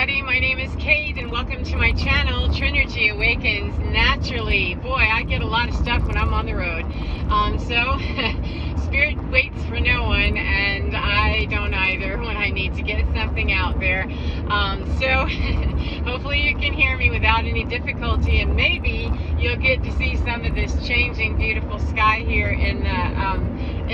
everybody, my name is Kate and welcome to my channel, Trinergy Awakens Naturally. Boy, I get a lot of stuff when I'm on the road. Spirit waits for no one, and I don't either when I need to get something out there. Hopefully you can hear me without any difficulty, and maybe you'll get to see some of this changing beautiful sky here in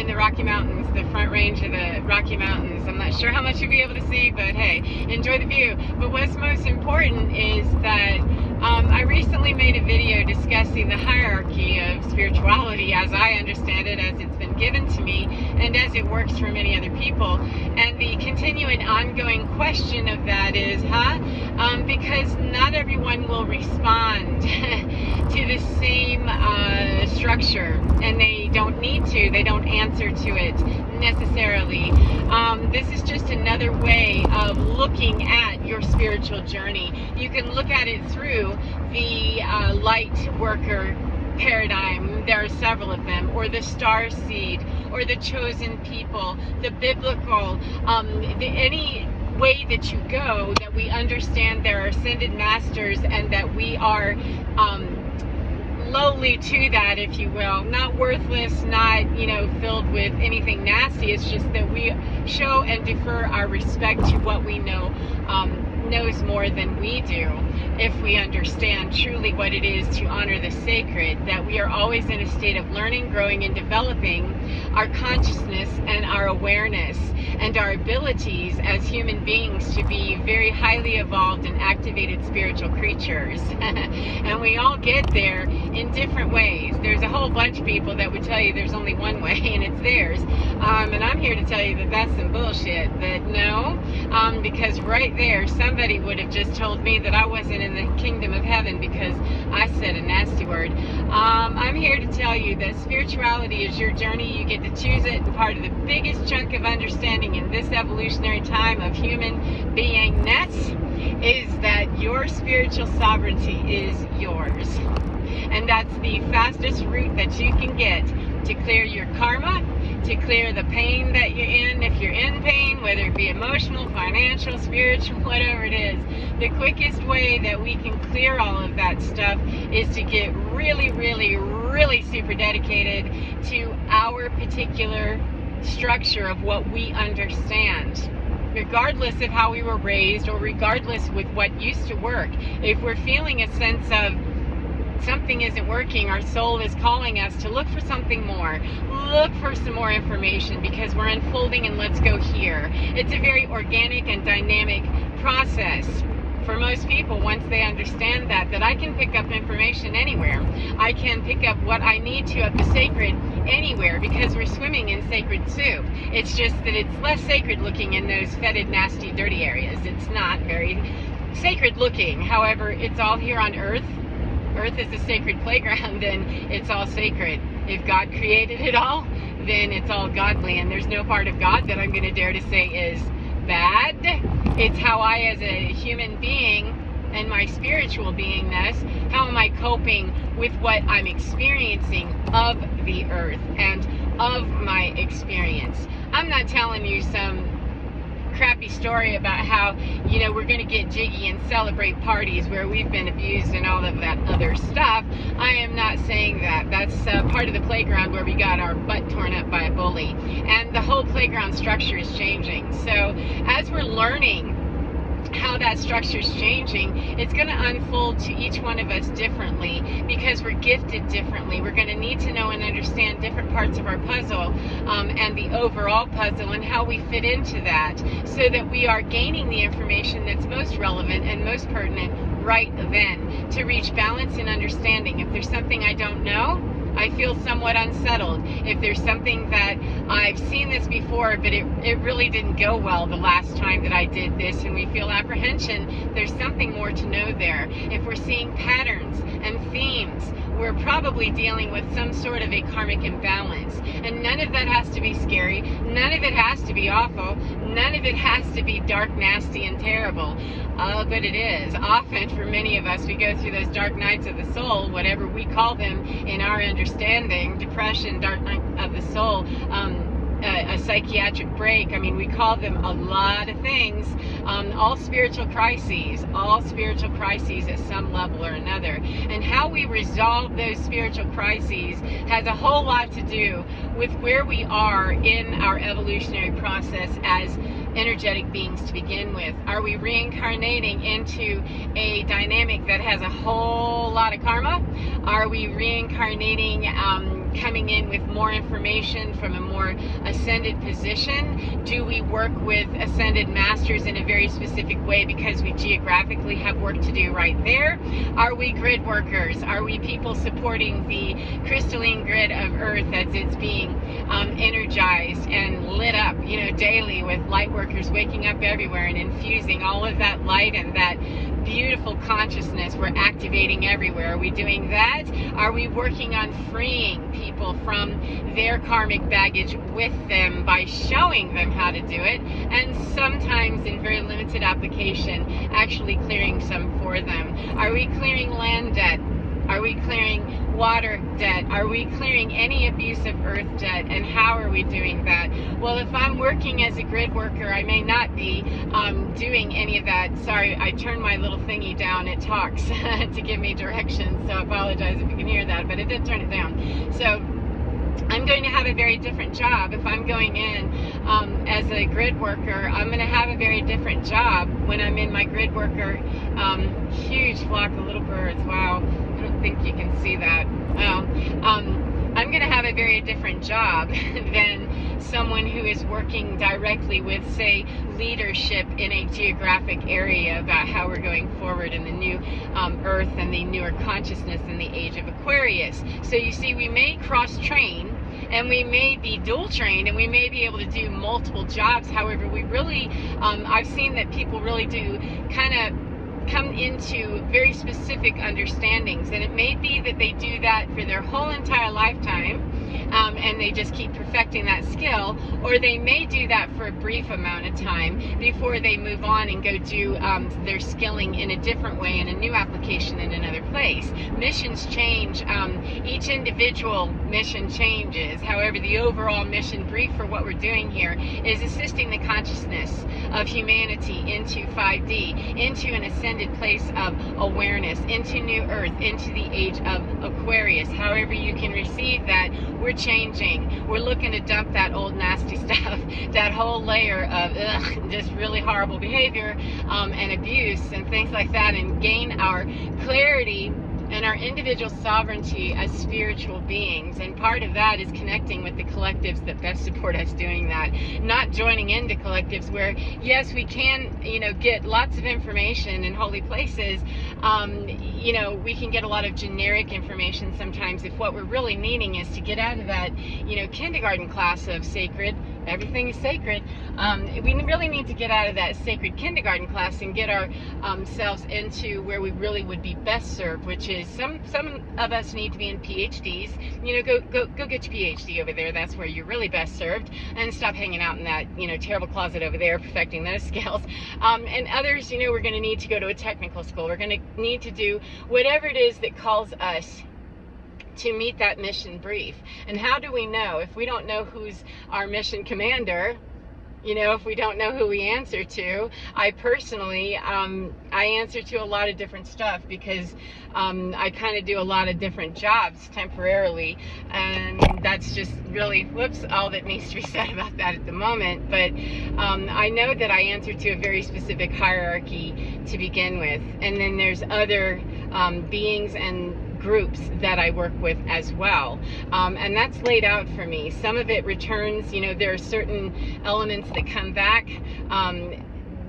the Rocky Mountains, the front range of the Rocky Mountains. I'm not sure how much you'll be able to see, but hey, enjoy the view. But what's most important is that I recently made a video discussing the hierarchy of spirituality as I understand it, as it's been given to me, and as it works for many other people. And the continuing ongoing question of that is, because not everyone will respond to the same structure, and they don't need to, they don't answer to it necessarily. This is just another way of looking at your spiritual journey. You can look at it through the light worker paradigm. There are several of them, or the star seed, or the chosen people, the biblical, any way that you go, that we understand there are ascended masters and that we are lowly to that, if you will, not worthless, not filled with anything nasty. It's just that we show and defer our respect to what we know knows more than we do, if we understand truly what it is to honor the sacred, that we are always in a state of learning, growing, and developing our consciousness and our awareness and our abilities as human beings to be very highly evolved and activated spiritual creatures. And we all get there in different ways. There's a whole bunch of people that would tell you there's only one way, and it's theirs. And I'm here to tell you that that's some bullshit. That no, because right there, somebody would have just told me that I wasn't in the kingdom of heaven because I said a nasty word. I'm here to tell you that spirituality is your journey. You get to choose it, and part of the biggest chunk of understanding in this evolutionary time of human beingness is that your spiritual sovereignty is yours. And that's the fastest route that you can get to clear your karma, to clear the pain that you're in, if you're in pain, whether it be emotional, financial, spiritual, whatever it is. The quickest way that we can clear all of that stuff is to get really, really, really super dedicated to our particular structure of what we understand, regardless of how we were raised or regardless with what used to work. If we're feeling a sense of something isn't working, our soul is calling us to look for something more, look for some more information, because we're unfolding, and let's go here. It's a very organic and dynamic process for most people. Once they understand that I can pick up information anywhere, I can pick up what I need to of the sacred anywhere, because we're swimming in sacred soup. It's just that it's less sacred looking in those fetid, nasty, dirty areas. It's not very sacred looking. However, it's all here on earth. Earth is a sacred playground, and it's all sacred. If God created it all, then it's all godly, and there's no part of God that I'm going to dare to say is bad. It's how I, as a human being, and my spiritual beingness, how am I coping with what I'm experiencing of the earth and of my experience. I'm not telling you some crappy story about how we're going to get jiggy and celebrate parties where we've been abused and all of that other stuff. I am not saying that. That's part of the playground where we got our butt torn up by a bully, and the whole playground structure is changing. So as we're learning how that structure is changing, it's going to unfold to each one of us differently, because we're gifted differently. We're going to need to know and understand different parts of our puzzle, and the overall puzzle, and how we fit into that, so that we are gaining the information that's most relevant and most pertinent right then, to reach balance and understanding. If there's something I don't know, I feel somewhat unsettled. If there's something that I've seen this before, but it really didn't go well the last time that I did this, and we feel apprehension, there's something more to know there. If we're seeing patterns and themes, we're probably dealing with some sort of a karmic imbalance. And none of that has to be scary. None of it has to be awful. None of it has to be dark, nasty, and terrible. But it is. Often, for many of us, we go through those dark nights of the soul, whatever we call them in our understanding, depression, dark night of the soul, a psychiatric break. I mean, we call them a lot of things. all spiritual crises at some level or another. And how we resolve those spiritual crises has a whole lot to do with where we are in our evolutionary process as energetic beings to begin with. Are we reincarnating into a dynamic that has a whole lot of karma? Are we reincarnating, coming in with more information from a more ascended position? Do we work with ascended masters in a very specific way because we geographically have work to do right there? Are we grid workers? Are we people supporting the crystalline grid of Earth as it's being energized and lit up, daily, with light workers waking up everywhere and infusing all of that light and that beautiful consciousness we're activating everywhere? Are we doing that? Are we working on freeing people from their karmic baggage with them by showing them how to do it, and sometimes in very limited application actually clearing some for them? Are we clearing land debt? Are we clearing water debt? Are we clearing any abuse of earth debt? And how are we doing that? Well, if I'm working as a grid worker, I may not be doing any of that. Sorry, I turned my little thingy down. It talks to give me directions, so I apologize if you can hear that, but it did turn it down. So I'm going to have a very different job. If I'm going in as a grid worker, I'm going to have a very different job when I'm in my grid worker. Huge flock of little birds. Wow. I don't think you can see that. I'm going to have a very different job than someone who is working directly with, say, leadership in a geographic area about how we're going forward in the new Earth and the newer consciousness in the age of Aquarius. So you see, we may cross-train, and we may be dual trained, and we may be able to do multiple jobs. However, we really, I've seen that people really do kind of come into very specific understandings, and it may be that they do that for their whole entire lifetime, and they just keep perfecting that skill, or they may do that for a brief amount of time before they move on and go do their skilling in a different way in a new application in another place. Missions change. Each individual mission changes. However, the overall mission brief for what we're doing here is assisting the consciousness of humanity into 5D, into an ascended place of awareness, into new Earth, into the age of Aquarius. However you can receive that, we're changing. We're looking to dump that old nasty stuff, that whole layer of just really horrible behavior and abuse and things like that, and gain our clarity and our individual sovereignty as spiritual beings. And part of that is connecting with the collectives that best support us doing that, not joining into collectives where, yes, we can, get lots of information in holy places. We can get a lot of generic information sometimes if what we're really needing is to get out of that, kindergarten class of sacred, everything is sacred. We really need to get out of that sacred kindergarten class and get ourselves into where we really would be best served, which is some of us need to be in PhDs. Go get your PhD over there. That's where you're really best served, and stop hanging out in that terrible closet over there perfecting those skills. And others, we're going to need to go to a technical school. We're going to need to do whatever it is that calls us to meet that mission brief. And how do we know if we don't know who's our mission commander? If we don't know who we answer to. I personally, I answer to a lot of different stuff because I kind of do a lot of different jobs temporarily, and that's just really, all that needs to be said about that at the moment. But I know that I answer to a very specific hierarchy to begin with, and then there's other beings and groups that I work with as well, and that's laid out for me. Some of it returns. There are certain elements that come back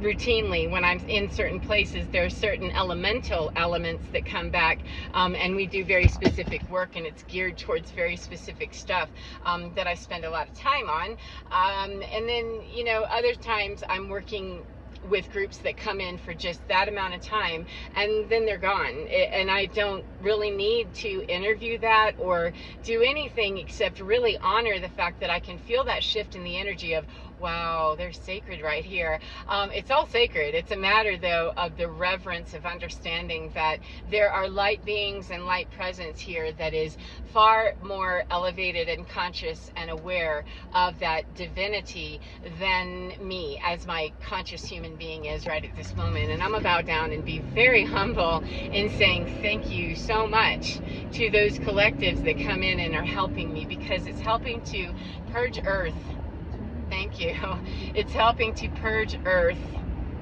routinely when I'm in certain places. There are certain elemental elements that come back, and we do very specific work, and it's geared towards very specific stuff that I spend a lot of time on. And then other times I'm working with groups that come in for just that amount of time, and then they're gone, and I don't really need to interview that or do anything except really honor the fact that I can feel that shift in the energy of, Wow, they're sacred right here. It's all sacred. It's a matter, though, of the reverence of understanding that there are light beings and light presence here that is far more elevated and conscious and aware of that divinity than me, as my conscious human being is right at this moment. And I'm gonna bow down and be very humble in saying thank you so much to those collectives that come in and are helping me, because it's helping to purge Earth. Thank you. It's helping to purge Earth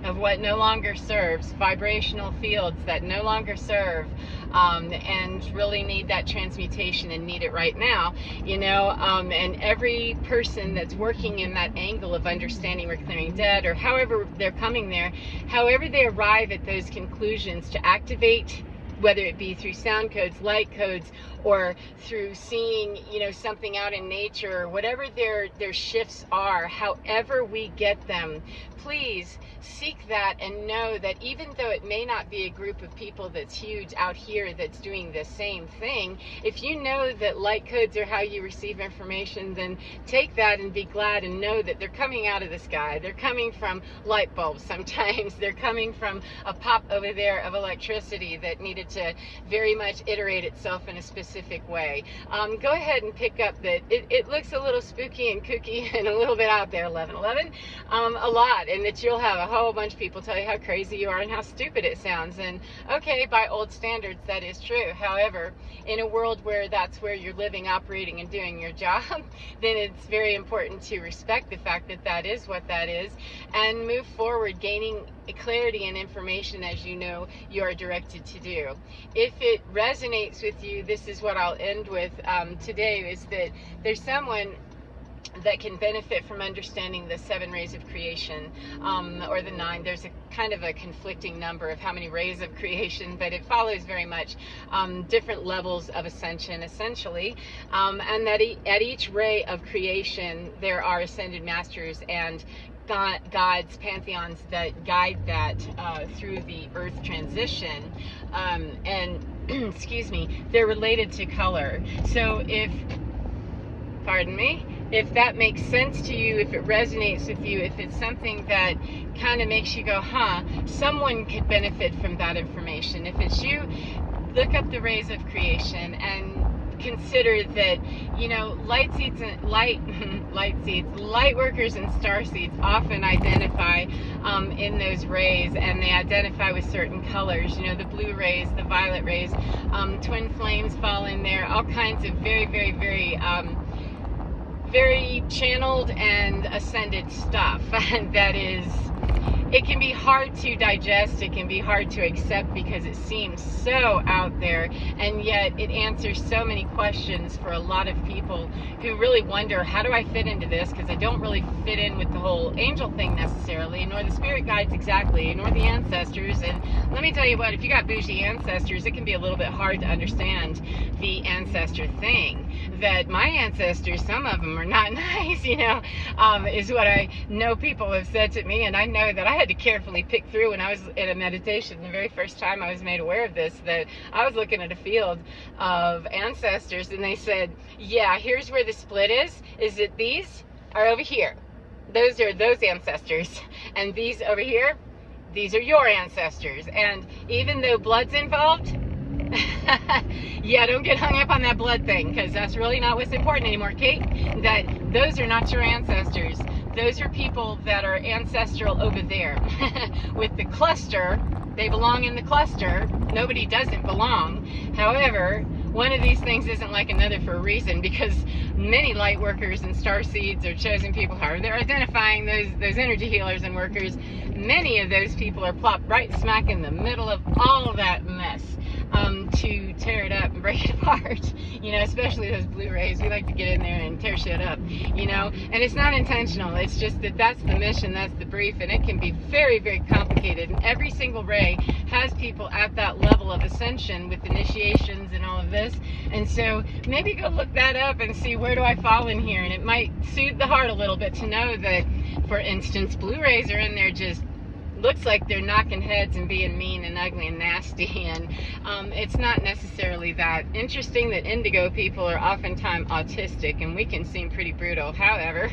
of what no longer serves, vibrational fields that no longer serve, and really need that transmutation and need it right now, you know, and every person that's working in that angle of understanding we're clearing dead, or however they're coming there, however they arrive at those conclusions to activate, whether it be through sound codes, light codes, or through seeing, you know, something out in nature, whatever their shifts are, however we get them, please seek that and know that even though it may not be a group of people that's huge out here that's doing the same thing, if you know that light codes are how you receive information, then take that and be glad and know that they're coming out of the sky. They're coming from light bulbs sometimes. They're coming from a pop over there of electricity that needed to very much iterate itself in a specific way. Go ahead and pick up that it looks a little spooky and kooky and a little bit out there, 1111, a lot, and that you'll have a whole bunch of people tell you how crazy you are and how stupid it sounds. And okay, by old standards, that is true. However, in a world where that's where you're living, operating, and doing your job, then it's very important to respect the fact that that is what that is, and move forward, gaining clarity and information as you know you are directed to do. If it resonates with you, this is what I'll end with today, is that there's someone that can benefit from understanding the 7 rays of creation, or the 9. There's a kind of a conflicting number of how many rays of creation, but it follows very much different levels of ascension, essentially, and that at each ray of creation there are ascended masters and gods, pantheons that guide that through the earth transition, and excuse me, they're related to color. So if, pardon me, if that makes sense to you, if it resonates with you, if it's something that kind of makes you go, huh, someone could benefit from that information. If it's you, look up the rays of creation and consider that, you know, light workers and star seeds often identify in those rays, and they identify with certain colors, you know, the blue rays, the violet rays, twin flames fall in there, all kinds of very, very, very very channeled and ascended stuff. That is, it can be hard to digest, it can be hard to accept because it seems so out there, and yet it answers so many questions for a lot of people who really wonder, how do I fit into this? Because I don't really fit in with the whole angel thing necessarily, nor the spirit guides exactly, nor the ancestors. And let me tell you what, if you got Boujee Ancestors, it can be a little bit hard to understand the ancestor thing. That my ancestors, some of them are not nice, you know, is what I know people have said to me, and I know that I had to carefully pick through when I was in a meditation the very first time I was made aware of this, that I was looking at a field of ancestors, and they said, yeah, here's where the split is that these are over here. Those are those ancestors, and these over here, these are your ancestors. And even though blood's involved, yeah, don't get hung up on that blood thing, because that's really not what's important anymore, Kate. That those are not your ancestors. Those are people that are ancestral over there. With the cluster, they belong in the cluster. Nobody doesn't belong. However, one of these things isn't like another for a reason, because many light workers and star seeds or chosen people, however they're identifying those energy healers and workers, many of those people are plopped right smack in the middle of all of that mess. To tear it up and break it apart, you know, especially those blue rays. We like to get in there and tear shit up, you know, and it's not intentional. It's just that that's the mission, that's the brief, and it can be very, very complicated. And every single ray has people at that level of ascension with initiations and all of this. And so maybe go look that up and see, where do I fall in here? And it might soothe the heart a little bit to know that, for instance, blue rays are in there just looks like they're knocking heads and being mean and ugly and nasty, and it's not necessarily that. Interesting that indigo people are oftentimes autistic, and we can seem pretty brutal. However,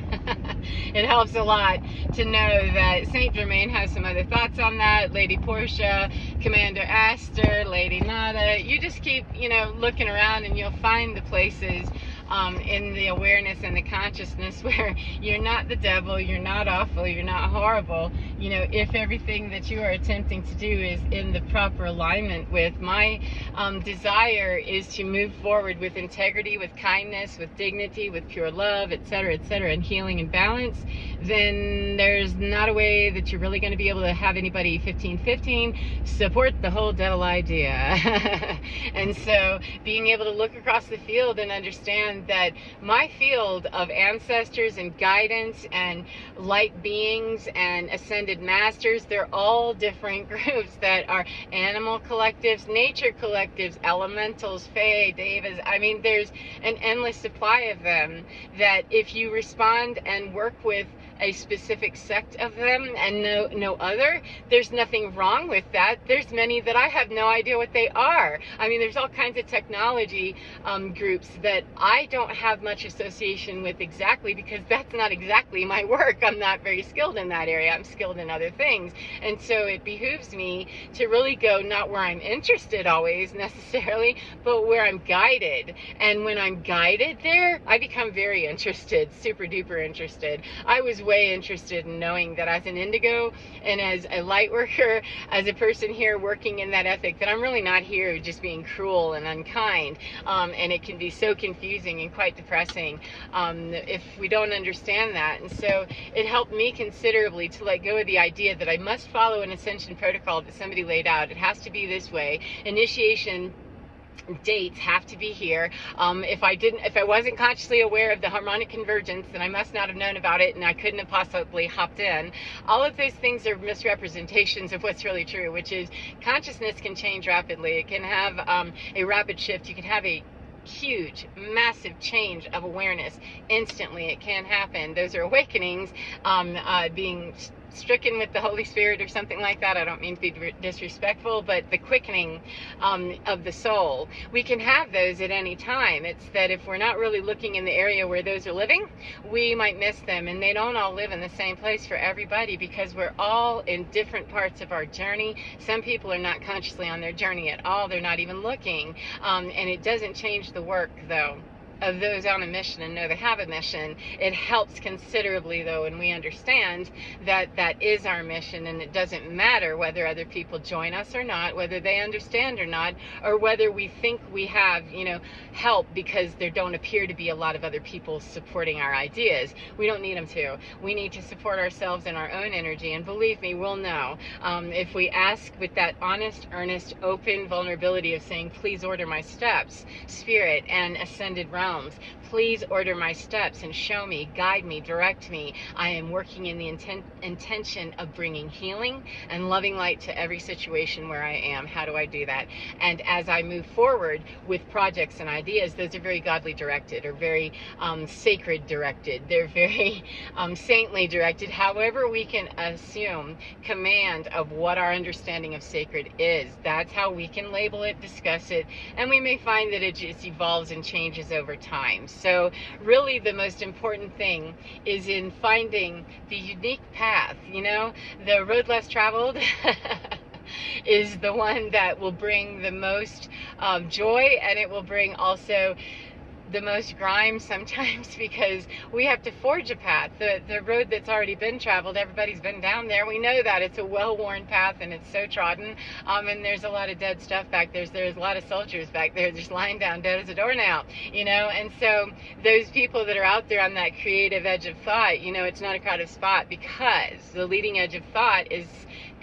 it helps a lot to know that Saint Germain has some other thoughts on that. Lady Portia, Commander Aster, Lady Nada. You just keep, you know, looking around and you'll find the places in the awareness and the consciousness where you're not the devil, you're not awful, you're not horrible. You know, if everything that you are attempting to do is in the proper alignment with my desire is to move forward with integrity, with kindness, with dignity, with pure love, etc., and healing and balance, then there's not a way that you're really going to be able to have anybody 1515 support the whole devil idea. And so being able to look across the field and understand that my field of ancestors and guidance and light beings and ascended masters, they're all different groups that are animal collectives, nature collectives, elementals, fae, devas. I mean, there's an endless supply of them that if you respond and work with a specific sect of them and no other, there's nothing wrong with that. There's many that I have no idea what they are. I mean, there's all kinds of technology groups that I don't have much association with exactly, because that's not exactly my work. I'm not very skilled in that area. I'm skilled in other things. And so it behooves me to really go not where I'm interested always necessarily, but where I'm guided. And when I'm guided there, I become very interested, super duper interested. I was way interested in knowing that as an indigo and as a light worker, as a person here working in that ethic, that I'm really not here just being cruel and unkind. And it can be so confusing and quite depressing if we don't understand that. And so it helped me considerably to let go of the idea that I must follow an ascension protocol that somebody laid out. It has to be this way. Initiation dates have to be here. If I wasn't consciously aware of the harmonic convergence, then I must not have known about it, and I couldn't have possibly hopped in. All of those things are misrepresentations of what's really true, which is consciousness can change rapidly. It can have a rapid shift. You can have a huge, massive change of awareness instantly. It can happen. Those are awakenings, being stricken with the Holy Spirit or something like that. I don't mean to be disrespectful, but the quickening of the soul, we can have those at any time. It's that if we're not really looking in the area where those are living, we might miss them. And they don't all live in the same place for everybody, because we're all in different parts of our journey. Some people are not consciously on their journey at all. They're not even looking. And it doesn't change the work, though, of those on a mission and know they have a mission. It helps considerably, though, when we understand that that is our mission, and it doesn't matter whether other people join us or not, whether they understand or not, or whether we think we have, you know, help because there don't appear to be a lot of other people supporting our ideas. We don't need them to. We need to support ourselves in our own energy, and believe me, we'll know. If we ask with that honest, earnest, open vulnerability of saying, please order my steps, Spirit and ascended realms, please order my steps and show me, guide me, direct me. I am working in the intention of bringing healing and loving light to every situation where I am. How do I do that? And as I move forward with projects and ideas, those are very godly directed, or very sacred directed. They're very saintly directed. However we can assume command of what our understanding of sacred is. That's how we can label it, discuss it, and we may find that it just evolves and changes over time. So really the most important thing is in finding the unique path. You know, the road less traveled is the one that will bring the most joy, and it will bring also the most grime sometimes, because we have to forge a path. The road that's already been traveled, everybody's been down there. We know that it's a well-worn path, and it's so trodden, and there's a lot of dead stuff back there. There's a lot of soldiers back there just lying down dead as a doornail, you know. And so those people that are out there on that creative edge of thought, you know, it's not a crowded spot, because the leading edge of thought is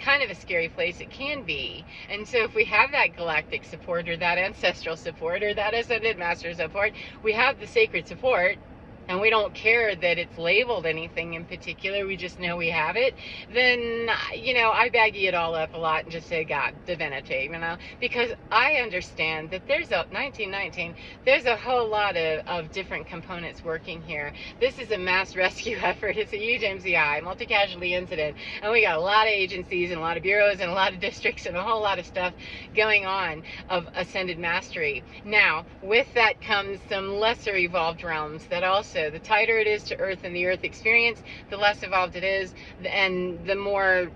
kind of a scary place. It can be. And so if we have that galactic support, or that ancestral support, or that ascended master support, we have the sacred support, and we don't care that it's labeled anything in particular, we just know we have it, then, you know, I baggy it all up a lot and just say, God, divinity, you know, because I understand that there's there's a whole lot of different components working here. This is a mass rescue effort. It's a huge MCI, multi-casualty incident, and we got a lot of agencies and a lot of bureaus and a lot of districts and a whole lot of stuff going on of ascended mastery. Now, with that comes some lesser evolved realms that also So the tighter it is to Earth and the Earth experience, the less evolved it is, and the more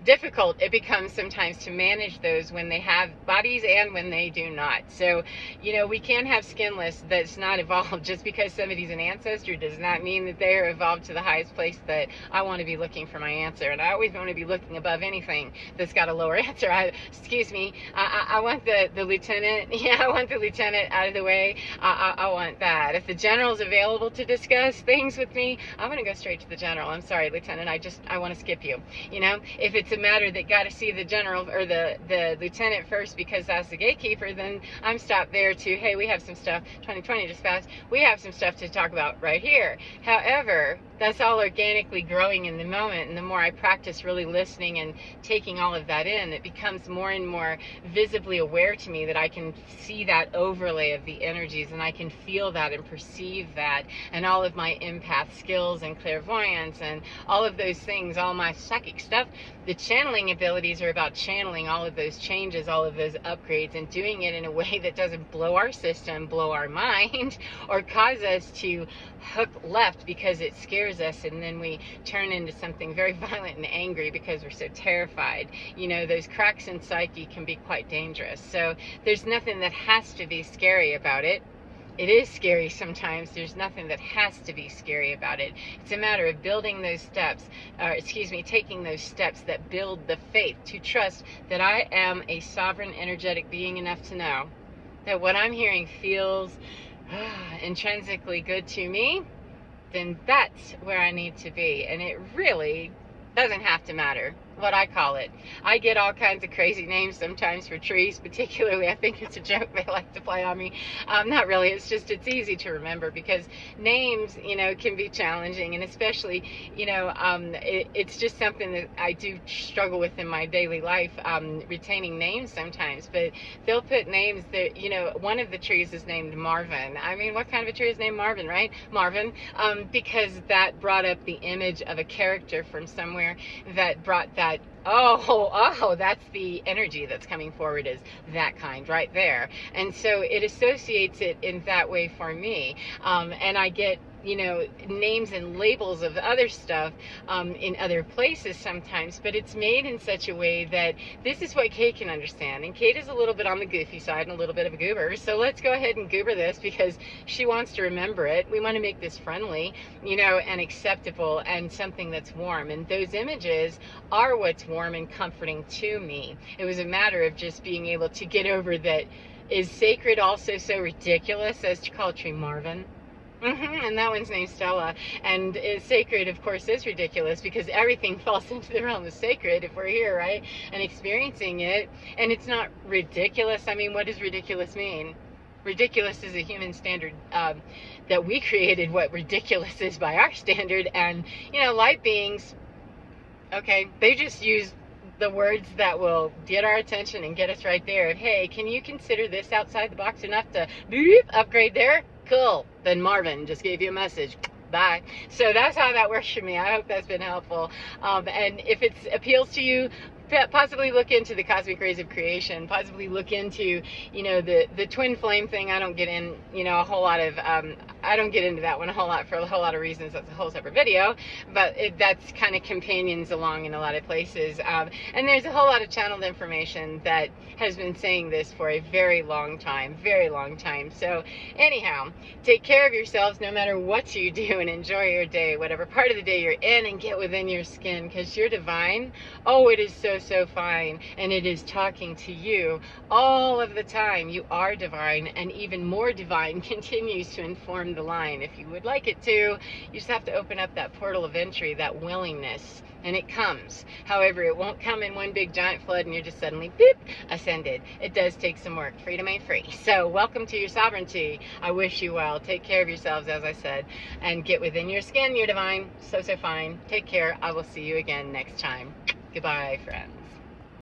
difficult it becomes sometimes to manage those when they have bodies and when they do not. So, you know, we can't have skinless that's not evolved. Just because somebody's an ancestor does not mean that they are evolved to the highest place that I want to be looking for my answer. And I always want to be looking above anything that's got a lower answer. Excuse me, I want the lieutenant. Yeah, I want the lieutenant out of the way. I want that. If the general's available to discuss things with me, I'm going to go straight to the general. I'm sorry, Lieutenant, I want to skip you. You know, if it's a matter that got to see the general or the lieutenant first because that's the gatekeeper, then I'm stopped there to, hey, we have some stuff, 2020 just passed, we have some stuff to talk about right here. However, that's all organically growing in the moment, and the more I practice really listening and taking all of that in, it becomes more and more visibly aware to me that I can see that overlay of the energies, and I can feel that and perceive that, and all of my empath skills and clairvoyance and all of those things, all my psychic stuff. The channeling abilities are about channeling all of those changes, all of those upgrades, and doing it in a way that doesn't blow our system, blow our mind, or cause us to hook left because it scares us, and then we turn into something very violent and angry because we're so terrified. You know, those cracks in psyche can be quite dangerous. So there's nothing that has to be scary about it. It is scary sometimes. There's nothing that has to be scary about it. It's a matter of building those steps, taking those steps that build the faith to trust that I am a sovereign, energetic being enough to know that what I'm hearing feels intrinsically good to me, then that's where I need to be. And it really doesn't have to matter what I call it. I get all kinds of crazy names sometimes for trees, particularly. I think it's a joke they like to play on me. Not really, it's just, it's easy to remember because names, you know, can be challenging, and especially, you know, it's just something that I do struggle with in my daily life, retaining names sometimes. But they'll put names that, you know, one of the trees is named Marvin. I mean, what kind of a tree is named Marvin, right? Marvin, because that brought up the image of a character from somewhere that brought that, oh, that's the energy that's coming forward, is that kind right there. And so it associates it in that way for me. And I get, you know, names and labels of other stuff in other places sometimes, but it's made in such a way that this is what Kate can understand. And Kate is a little bit on the goofy side and a little bit of a goober, so let's go ahead and goober this because she wants to remember it. We want to make this friendly, you know, and acceptable and something that's warm. And those images are what's warm and comforting to me. It was a matter of just being able to get over that. Is sacred also so ridiculous as to call a tree Marvin? And that one's named Stella. And sacred, of course, is ridiculous because everything falls into the realm of sacred if we're here, right? And experiencing it. And it's not ridiculous. I mean, what does ridiculous mean? Ridiculous is a human standard that we created what ridiculous is by our standard. And, you know, light beings, okay, they just use the words that will get our attention and get us right there. Of, hey, can you consider this outside the box enough to beep, upgrade there? Cool. Then Marvin just gave you a message. Bye. So that's how that works for me. I hope that's been helpful. And if it appeals to you, possibly look into the cosmic rays of creation, possibly look into, you know, the twin flame thing. I don't get in, you know, a whole lot of, I don't get into that one a whole lot for a whole lot of reasons. That's a whole separate video, but that's kind of companions along in a lot of places. And there's a whole lot of channeled information that has been saying this for a very long time, very long time. So anyhow, take care of yourselves no matter what you do, and enjoy your day, whatever part of the day you're in, and get within your skin, because you're divine. Oh, it is so fine, and it is talking to you all of the time. You are divine, and even more divine continues to inform the line if you would like it to. You just have to open up that portal of entry, that willingness, and it comes. However, it won't come in one big giant flood and you're just suddenly beep, ascended. It does take some work. Freedom ain't free. So welcome to your sovereignty. I wish you well. Take care of yourselves, as I said, and get within your skin. You're divine. So fine. Take care. I will see you again next time. Goodbye, friends.